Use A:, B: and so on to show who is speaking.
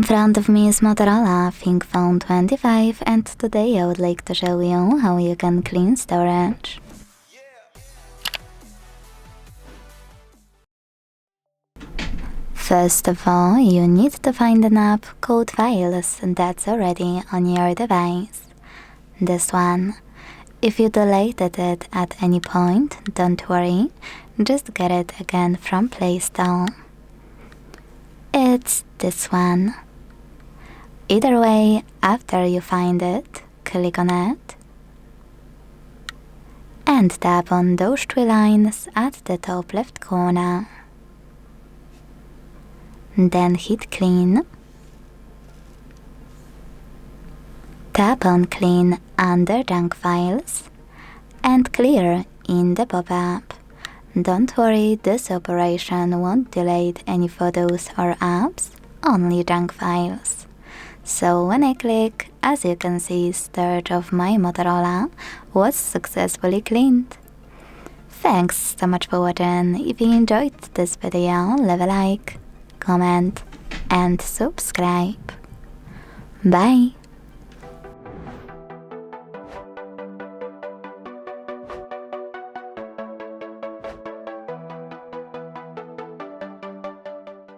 A: front of me is Motorola ThinkPhone 25, and today I would like to show you how you can clean storage. First of all, you need to find an app called Files that's already on your device. This one. If you deleted it at any point, don't worry, just get it again from Play Store. It's this one. Either way, after you find it, click on it and tap on those three lines at the top left corner. Then hit Clean. Tap on Clean under Junk Files and Clear in the pop-up. Don't worry, this operation won't delete any photos or apps, only junk files. So when I click, as you can see, storage of my Motorola was successfully cleaned. Thanks so much for watching. If you enjoyed this video, leave a like, comment and subscribe. Bye!